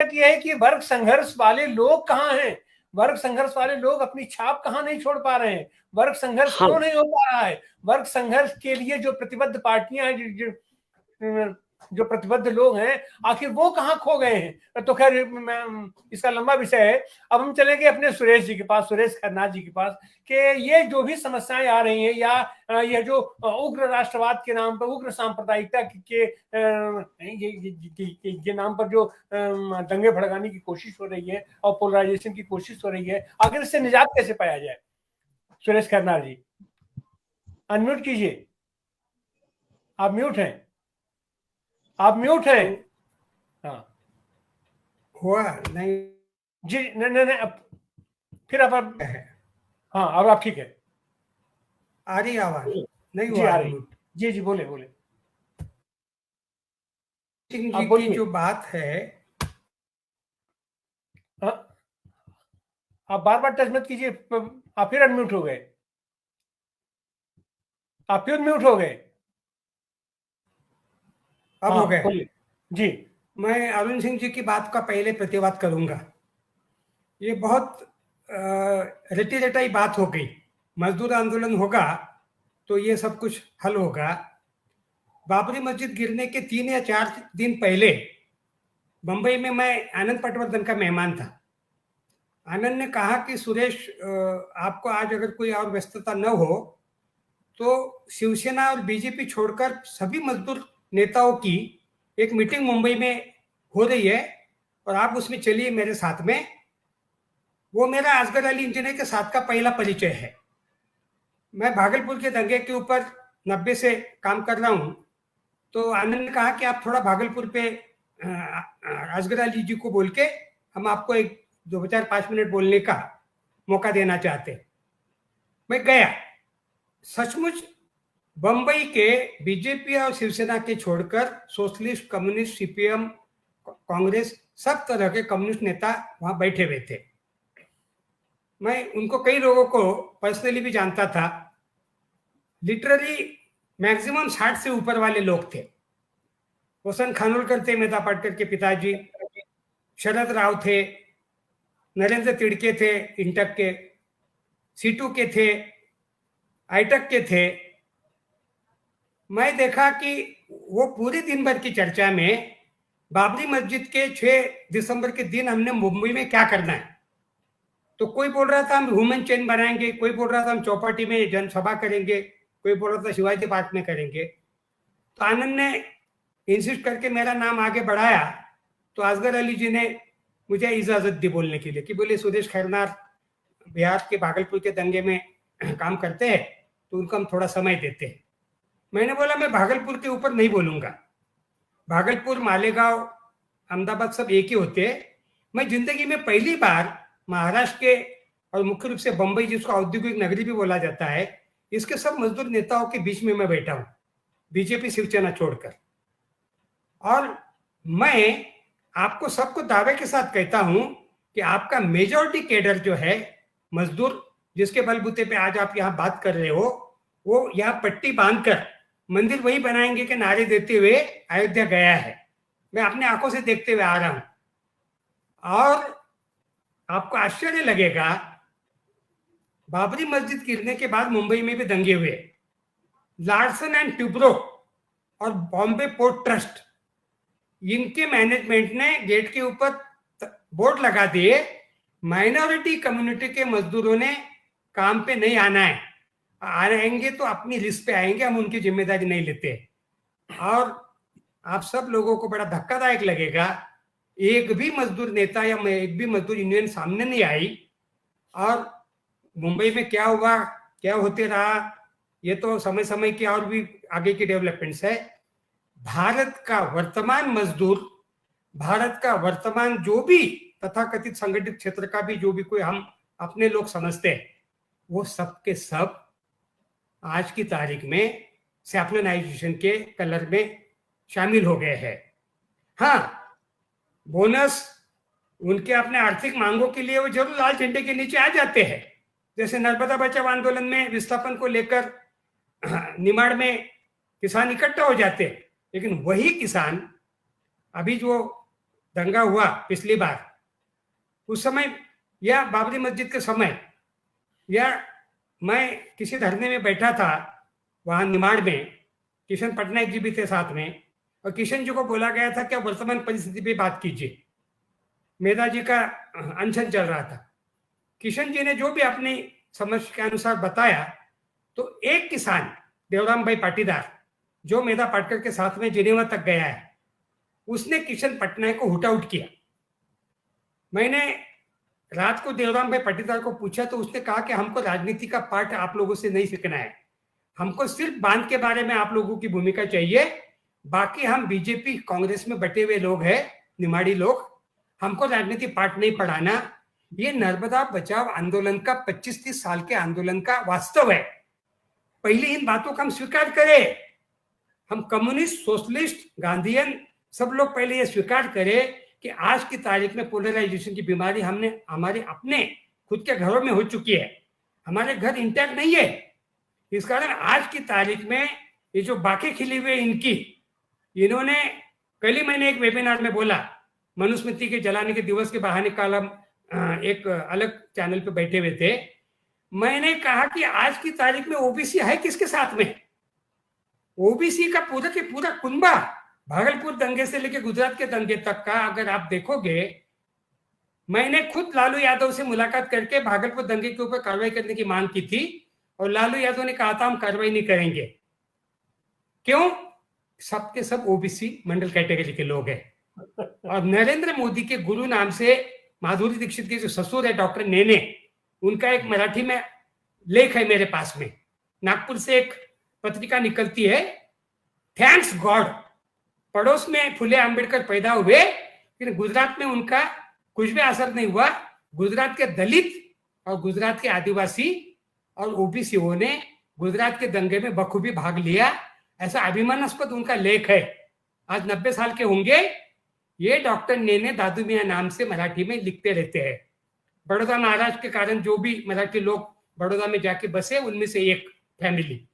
यह है कि वर्ग संघर्ष वाले लोग कहाँ हैं? वर्ग संघर्ष वाले लोग अपनी छाप कहाँ नहीं छोड़ पा रहे हैं? वर्ग संघर्ष हाँ। क्यों नहीं हो पा रहा है? वर्ग संघर्ष के लिए जो प्रतिबद्ध पार्टियां हैं, जो प्रतिबद्ध लोग हैं, आखिर वो कहाँ खो गए हैं? तो खैर इसका लंबा विषय है। अब हम चलेंगे अपने सुरेश जी के पास, सुरेश खन्ना जी के पास, कि ये जो भी समस्याएं आ रही हैं, या यह जो उग्र राष्ट्रवाद के नाम पर, उग्र सांप्रदायिकता के ये नाम पर जो दंगे भड़काने की कोशिश हो रही है और पोलराइजेशन की कोशिश हो रही है, आखिर इससे निजात कैसे पाया जाए? सुरेश खन्ना जी, अनम्यूट कीजिए। आप म्यूट हैं, आप म्यूट हैं। हाँ, हुआ नहीं जी, नहीं, अब फिर अब हाँ, अब आप ठीक है। आ रही आवाज? नहीं जी हुआ आ रही। जी जी, बोले बोले। सिंह जी की जो बात है, आप बार बार टच मत कीजिए, आप फिर अनम्यूट हो गए, आप फिर म्यूट हो गए। अब हो गए जी। मैं अरुण सिंह जी की बात का पहले प्रतिवाद करूंगा। ये बहुत रटी रटाई बात हो गई। मजदूर आंदोलन होगा तो ये सब कुछ हल होगा। बाबरी मस्जिद गिरने के 3 या 4 दिन पहले बंबई में मैं आनंद पटवर्धन का मेहमान था। आनंद ने कहा कि सुरेश, आपको आज अगर कोई और व्यस्तता न हो तो शिवसेना और बीजेपी छोड़कर सभी मजदूर नेताओं की एक मीटिंग मुंबई में हो रही है और आप उसमें चलिए मेरे साथ में। वो मेरा असगर अली इंजीनियर के साथ का पहला परिचय है। मैं भागलपुर के दंगे के ऊपर 90 से काम कर रहा हूँ। तो आनंद ने कहा कि आप थोड़ा भागलपुर पे असगर अली जी को बोल के हम आपको एक 2-4-5 मिनट बोलने का मौका देना चाहते। मैं गया। सचमुच बंबई के बीजेपी और शिवसेना के छोड़कर सोशलिस्ट, कम्युनिस्ट, सीपीएम, कांग्रेस, सब तरह के कम्युनिस्ट नेता वहां बैठे हुए थे। मैं उनको कई लोगों को पर्सनली भी जानता था। लिटरली मैक्सिमम 60 से ऊपर वाले लोग थे। वसंत खानोलकर थे, मेधा पाटकर के पिताजी। शरद राव थे, नरेंद्र तिड़के थे इंटक के, सीटू के थे, आईटक के थे। मैं देखा कि वो पूरी दिन भर की चर्चा में बाबरी मस्जिद के 6 दिसंबर के दिन हमने मुंबई में क्या करना है। तो कोई बोल रहा था हम ह्यूमन चेन बनाएंगे, कोई बोल रहा था हम चौपाटी में जनसभा करेंगे, कोई बोल रहा था शिवाजी पार्क में करेंगे। तो आनंद ने इंसिस्ट करके मेरा नाम आगे बढ़ाया। तो असगर अली जी ने मुझे इजाजत दी बोलने के लिए कि बोले सुरेश खैरनार बिहार के भागलपुर के दंगे में काम करते हैं तो उनको हम थोड़ा समय देते हैं। मैंने बोला मैं भागलपुर के ऊपर नहीं बोलूंगा। भागलपुर, मालेगांव, अहमदाबाद सब एक ही होते हैं। मैं जिंदगी में पहली बार महाराष्ट्र के और मुख्य रूप से बंबई, जिसको औद्योगिक नगरी भी बोला जाता है, इसके सब मजदूर नेताओं के बीच में मैं बैठा हूं, बीजेपी शिवसेना छोड़कर। और मैं आपको सबको दावे के साथ कहता हूं कि आपका मेजॉरिटी कैडर जो है मजदूर, जिसके बलबूते पे आज आप यहां बात कर रहे हो, वो यहां पट्टी बांधकर मंदिर वही बनाएंगे कि नारे देते हुए अयोध्या गया है। मैं अपने आंखों से देखते हुए आ रहा हूं। और आपको आश्चर्य लगेगा, बाबरी मस्जिद गिरने के बाद मुंबई में भी दंगे हुए। लार्सन एंड ट्यूब्रो और बॉम्बे पोर्ट ट्रस्ट, इनके मैनेजमेंट ने गेट के ऊपर बोर्ड लगा दिए, माइनॉरिटी कम्युनिटी के मजदूरों ने काम पे नहीं आना है, आएंगे तो अपनी रिस्क पे आएंगे, हम उनकी जिम्मेदारी नहीं लेते। और आप सब लोगों को बड़ा धक्कादायक लगेगा, एक भी मजदूर नेता या एक भी मजदूर यूनियन सामने नहीं आई। और मुंबई में क्या हुआ, क्या होते रहा, ये तो समय समय की और भी आगे की डेवलपमेंट्स है। भारत का वर्तमान मजदूर, भारत का वर्तमान जो भी तथाकथित संगठित क्षेत्र का भी जो भी कोई हम अपने लोग समझते हैं, वो सब के सब आज की तारीख में सैफ्लनाइजेशन के कलर में शामिल हो गए हैं। हाँ, बोनस उनके अपने आर्थिक मांगों के लिए वो जरूर लाल झंडे के नीचे आ जाते हैं। जैसे नर्मदा बचाओ आंदोलन में विस्थापन को लेकर निमाड़ में किसान इकट्ठा हो जाते हैं, लेकिन वही किसान अभी जो दंगा हुआ पिछली बार, उस समय या बाबरी मस्जिद के समय, या मैं किसी धरने में बैठा था वहां निमाड़ में, किशन पटनायक जी भी थे साथ में, और किशन जी को बोला गया था कि आप वर्तमान परिस्थिति पे बात कीजिए। मेधा जी का अनशन चल रहा था। किशन जी ने जो भी अपनी समझ के अनुसार बताया, तो एक किसान देवराम भाई पाटीदार जो मेधा पाटकर के साथ में जिनेवा तक गया है, उसने किशन पटनायक को हुट आउट किया। मैंने रात को देवराम भाई पाटीदार को पूछा तो उसने कहा कि हमको राजनीति का पाठ आप लोगों से नहीं सीखना है, हमको सिर्फ बांध के बारे में आप लोगों की भूमिका चाहिए, बाकी हम बीजेपी कांग्रेस में बटे हुए लोग हैं, निमाड़ी लोग, हमको राजनीति पाठ नहीं पढ़ाना। ये नर्मदा बचाओ आंदोलन का 25-30 साल के आंदोलन का वास्तव है। पहले इन बातों का हम स्वीकार करें। हम कम्युनिस्ट, सोशलिस्ट, गांधीयन सब लोग पहले ये स्वीकार करें कि आज की तारीख में पोलराइजेशन की बीमारी हमने हमारे अपने खुद के घरों में हो चुकी है। हमारे घर इंटैक्ट नहीं है। इस कारण आज की तारीख में ये जो बाकी खिली हुए इन्होंने कल ही मैंने एक वेबिनार में बोला, मनुस्मृति के जलाने के दिवस के बहाने कल हम एक अलग चैनल पे बैठे हुए थे। मैंने कहा कि आज की तारीख में ओबीसी है किसके साथ में? ओबीसी का पूरा के पूरा कुनबा, भागलपुर दंगे से लेकर गुजरात के दंगे तक का अगर आप देखोगे, मैंने खुद लालू यादव से मुलाकात करके भागलपुर दंगे के ऊपर कार्रवाई करने की मांग की थी, और लालू यादव ने कहा था हम कार्रवाई नहीं करेंगे। क्यों? सबके सब ओबीसी मंडल कैटेगरी के लोग हैं। और नरेंद्र मोदी के गुरु नाम से माधुरी दीक्षित के जो ससुर है डॉक्टर नेने, उनका एक मराठी में लेख है मेरे पास में, नागपुर से एक पत्रिका निकलती है, थैंक्स गॉड पड़ोस में फुले आंबेडकर पैदा हुए, लेकिन गुजरात में उनका कुछ भी असर नहीं हुआ। गुजरात के दलित और गुजरात के आदिवासी और ओबीसीओ ने गुजरात के दंगे में बखूबी भाग लिया, ऐसा अभिमानास्पद उनका लेख है। आज 90 साल के होंगे। ये डॉक्टर नेने दादू मियां नाम से मराठी में लिखते रहते हैं। बड़ौदा महाराज के कारण जो भी मराठी लोग बड़ौदा में जाके बसे, उनमें से एक फैमिली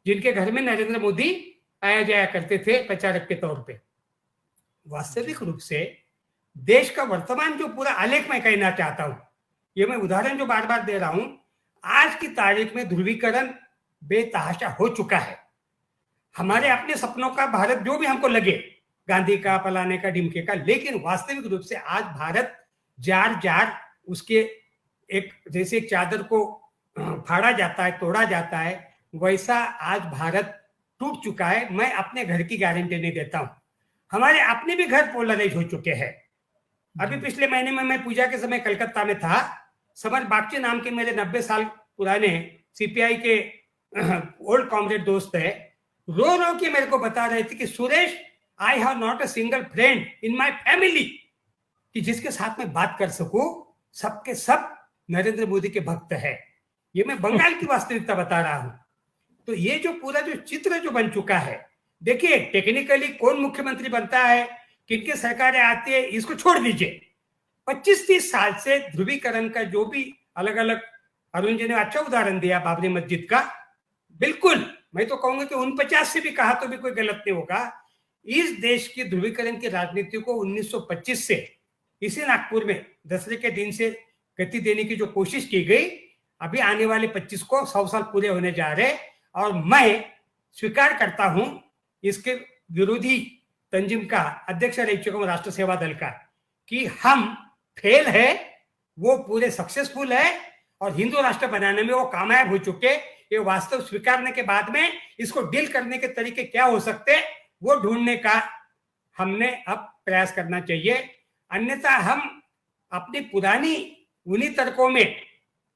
जिनके घर में नरेंद्र मोदी आया जाया करते थे प्रचारक के तौर पे। वास्तविक रूप से देश का वर्तमान जो पूरा आलेख मैं कहना चाहता हूं, ये मैं उदाहरण जो बार बार दे रहा हूं, आज की तारीख में ध्रुवीकरण बेतहाशा हो चुका है। हमारे अपने सपनों का भारत जो भी हमको लगे, गांधी का, फलाने का, ढिमके का, लेकिन वास्तविक रूप से आज भारत जार जार उसके एक जैसे एक चादर को फाड़ा जाता है, तोड़ा जाता है, वैसा आज भारत टूट चुका है। मैं अपने घर की गारंटी नहीं देता हूं। हमारे अपने भी घर पोलराइज हो चुके हैं। अभी पिछले महीने में मैं पूजा के समय कलकत्ता में था। समर बागची नाम के मेरे 90 साल पुराने सीपीआई के ओल्ड कॉमरेड दोस्त है, रो रो के मेरे को बता रहे थे कि Suresh, I have not a single friend in my family कि जिसके साथ में बात कर सकूं। सबके सब नरेंद्र मोदी के भक्त है। ये मैं बंगाल की वास्तविकता बता रहा हूं। तो ये जो पूरा जो चित्र जो बन चुका है, देखिए टेक्निकली कौन मुख्यमंत्री बनता है, किनकी सरकारें आती है, इसको छोड़ दीजिए। 25-30 साल से ध्रुवीकरण का जो भी अलग अलग, अरुण जी ने अच्छा उदाहरण दिया बाबरी मस्जिद का, बिल्कुल मैं तो कहूंगा कि 49 से भी कहा तो भी कोई गलत नहीं होगा। इस देश की ध्रुवीकरण की राजनीति को 1925 से इसी नागपुर में दसरे के दिन से गति देने की जो कोशिश की गई, अभी आने वाले 25 को 100 साल पूरे होने जा रहे। और मैं स्वीकार करता हूं इसके विरोधी तंजीम का अध्यक्ष रह चुका हूं, राष्ट्र सेवा दल का, कि हम फेल है, वो पूरे सक्सेसफुल है और हिंदू राष्ट्र बनाने में वो कामयाब हो चुके। ये वास्तव स्वीकारने के बाद में इसको डील करने के तरीके क्या हो सकते, वो ढूंढने का हमने अब प्रयास करना चाहिए। अन्यथा हम अपनी पुरानी उन्हीं तर्कों में,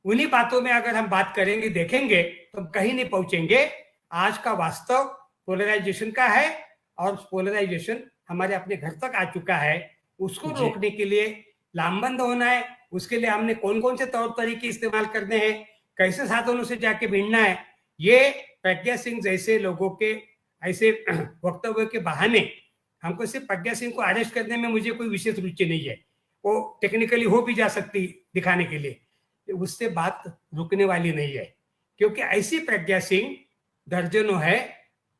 उन्हीं बातों में अगर हम बात करेंगे, देखेंगे, तो हम कहीं नहीं पहुंचेंगे। आज का वास्तव पोलराइजेशन का है और पोलराइजेशन हमारे अपने घर तक आ चुका है। उसको रोकने के लिए लामबंद होना है। उसके लिए हमने कौन कौन से तौर तरीके इस्तेमाल करने हैं, कैसे साधनों से जाके भिड़ना है, ये प्रज्ञा सिंह जैसे लोगों के ऐसे वक्तव्य के बहाने हमको सिर्फ प्रज्ञा सिंह को अरेस्ट करने में मुझे कोई विशेष रुचि नहीं है। वो टेक्निकली हो भी जा सकती दिखाने के लिए, उससे बात रुकने वाली नहीं है, क्योंकि ऐसी प्रज्ञा सिंह दर्जनों है,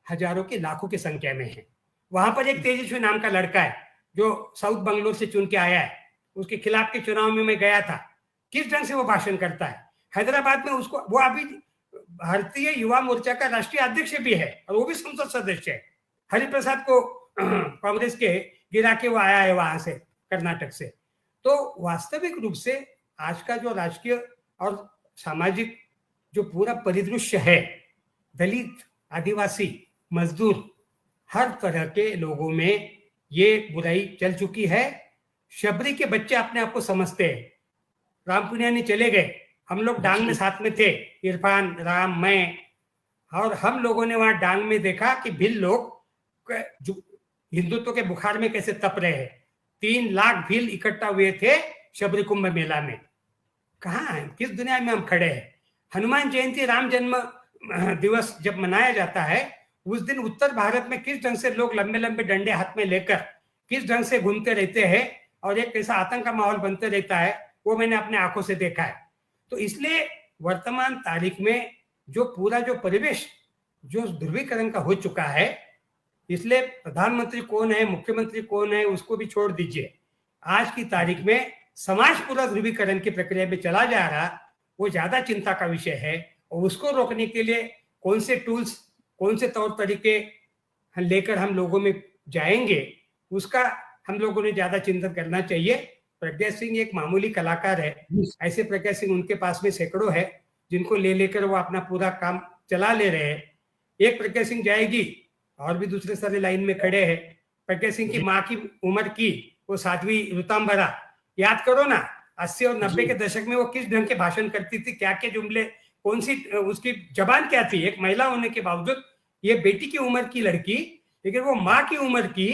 हजारों की लाखों की संख्या में है। वहां पर एक तेजस्वी नाम का लड़का है, जो साउथ बंगलोर से चुन के आया है, उसके खिलाफ के चुनाव में मैं गया था, किस ढंग से वो भाषण करता है। हैदराबाद में उसको, वो अभी भारतीय युवा मोर्चा का राष्ट्रीय अध्यक्ष भी है और वो भी संसद सदस्य है। हरिप्रसाद को कांग्रेस के गिरा के वो आया है वहां से, कर्नाटक से। तो वास्तविक रूप से आज का जो राजकीय और सामाजिक जो पूरा परिदृश्य है, दलित, आदिवासी, मजदूर, हर तरह के लोगों में ये बुराई चल चुकी है। शबरी के बच्चे अपने आप को समझते हैं। राम पुनियानी चले गए, हम लोग डांग में साथ में थे, इरफान, राम, मैं, और हम लोगों ने वहां डांग में देखा कि भिल लोग हिंदुत्व के बुखार में कैसे तप रहे हैं। 3 लाख भील इकट्ठा हुए थे शबरी कुंभ मेला में। कहाँ है, किस दुनिया में हम खड़े हैं। हनुमान जयंती, राम जन्म दिवस जब मनाया जाता है, उस दिन उत्तर भारत में किस ढंग से लोग लंबे लंबे डंडे हाथ में लेकर किस ढंग से घूमते रहते हैं और एक कैसा आतंक का माहौल बनते रहता है, वो मैंने अपने आंखों से देखा है। तो इसलिए वर्तमान तारीख में जो पूरा जो परिवेश जो ध्रुवीकरण का हो चुका है, इसलिए प्रधानमंत्री कौन है, मुख्यमंत्री कौन है, उसको भी छोड़ दीजिए। आज की तारीख में समाज पूरा ध्रुवीकरण की प्रक्रिया में चला जा रहा, वो ज्यादा चिंता का विषय है। और उसको रोकने के लिए कौन से टूल्स, कौन से तौर तरीके लेकर हम लोगों में जाएंगे, उसका हम लोगों ने ज्यादा चिंतन करना चाहिए। प्रज्ञा सिंह एक मामूली कलाकार है, ऐसे प्रज्ञा सिंह उनके पास में सैकड़ों है, जिनको ले लेकर वो अपना पूरा काम चला ले रहे हैं। एक प्रज्ञा सिंह जाएगी और भी दूसरे सारे लाइन में खड़े हैं। प्रज्ञा सिंह की माँ की उम्र की वो साध्वी ऋतांबरा, याद करो ना, 80 और 90 के दशक में वो किस ढंग के भाषण करती थी, क्या क्या जुमले, कौन सी उसकी जबान क्या थी। एक महिला होने के बावजूद, ये बेटी की उम्र की लड़की, लेकिन वो माँ की उम्र की,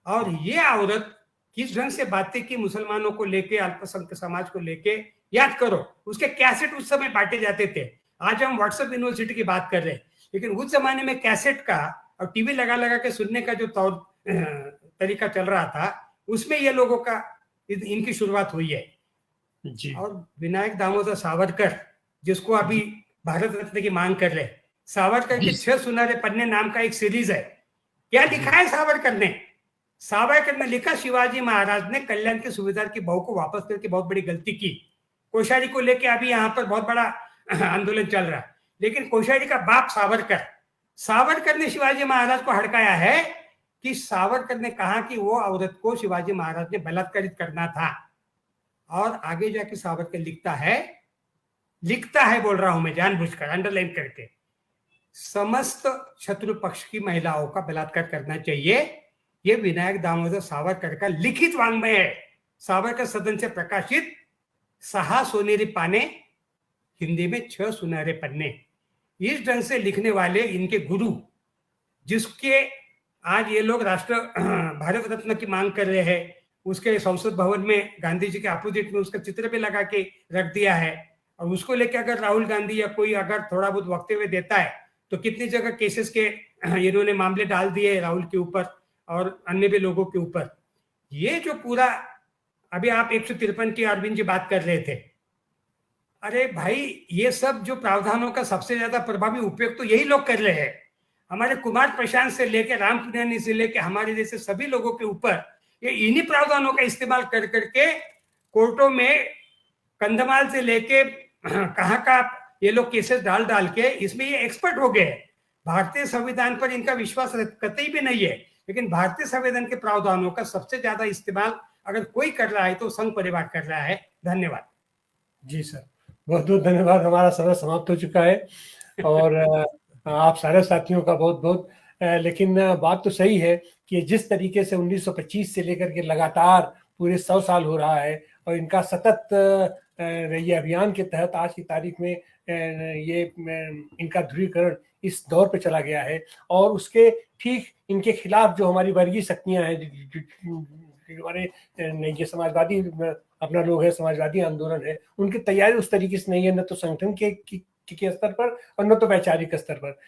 और ये औरत किस ढंग से बातें की मुसलमानों को लेके, अल्पसंख्यक समाज को लेके, याद करो। उसके कैसेट उस समय बांटे जाते थे। आज हम व्हाट्सएप यूनिवर्सिटी की बात कर रहे हैं, लेकिन उस जमाने में कैसेट का और टीवी लगा लगा के सुनने का जो तौर तरीका चल रहा था, उसमें ये लोगों का इनकी शुरुआत हुई है जी। और विनायक दामोदर सावरकर, जिसको अभी भारत रत्न की मांग कर रहे, सावरकर के 6 सुनहरे पन्ने नाम का एक सीरीज है। क्या लिखा है सावरकर ने? सावरकर ने लिखा, शिवाजी महाराज ने कल्याण के सूबेदार की बहू को वापस करके बहुत बड़ी गलती की। कोश्यारी को लेके अभी यहाँ पर बहुत बड़ा आंदोलन चल रहा है, लेकिन कोश्यारी का बाप सावरकर ने शिवाजी महाराज को हड़काया है कि सावरकर ने कहा कि वो औरत को शिवाजी महाराज ने बलात्कारित करना था। और आगे जाके सावरकर लिखता है, बोल रहा हूं मैं जानबूझकर अंडरलाइन करके, समस्त शत्रु पक्ष की महिलाओं का बलात्कार करना चाहिए। ये विनायक दामोदर सावरकर का लिखित वांग्मय है। सावरकर सदन से प्रकाशित 6 सोनेरी पाने, हिंदी में 6 सुनहरे पन्ने। इस ढंग से लिखने वाले इनके गुरु, जिसके आज ये लोग भारत रत्न की मांग कर रहे हैं, उसके संसद भवन में गांधी जी के अपोजिट में उसका चित्र भी लगा के रख दिया है। और उसको लेकर अगर राहुल गांधी या कोई अगर थोड़ा बहुत वक्तव्य देता है, तो कितनी जगह केसेस के इन्होंने मामले डाल दिए राहुल के ऊपर और अन्य भी लोगों के ऊपर। ये जो पूरा, अभी आप 153 की अरविंद जी बात कर रहे थे, अरे भाई, ये सब जो प्रावधानों का सबसे ज्यादा प्रभावी उपयोग तो यही लोग कर रहे हैं। हमारे कुमार प्रशांत से लेकर राम पुनियानी से लेकर हमारे जैसे सभी लोगों के ऊपर ये इन्हीं प्रावधानों का इस्तेमाल कर करके कोर्टों में कंधमाल से लेके कहाँ का ये लोग केसेस डाल के इसमें ये एक्सपर्ट हो गए। भारतीय संविधान पर इनका विश्वास कतई भी नहीं है, लेकिन भारतीय संविधान के प्रावधानों का सबसे ज्यादा इस्तेमाल अगर कोई कर रहा है तो संघ परिवार कर रहा है। धन्यवाद जी सर, बहुत बहुत धन्यवाद। हमारा समय समाप्त हो चुका है और आप सारे साथियों का बहुत बहुत, लेकिन बात तो सही है कि जिस तरीके से 1925 से लेकर के लगातार पूरे 100 साल हो रहा है और इनका सतत ये अभियान के तहत आज की तारीख में ये इनका ध्रुवीकरण इस दौर पे चला गया है। और उसके ठीक इनके खिलाफ जो हमारी वर्गीय शक्तियां हैं, हमारे ये समाजवादी अपना लोग है, समाजवादी आंदोलन है, उनकी तैयारी उस तरीके से नहीं है, न तो संगठन के स्तर पर और न तो वैचारिक स्तर पर।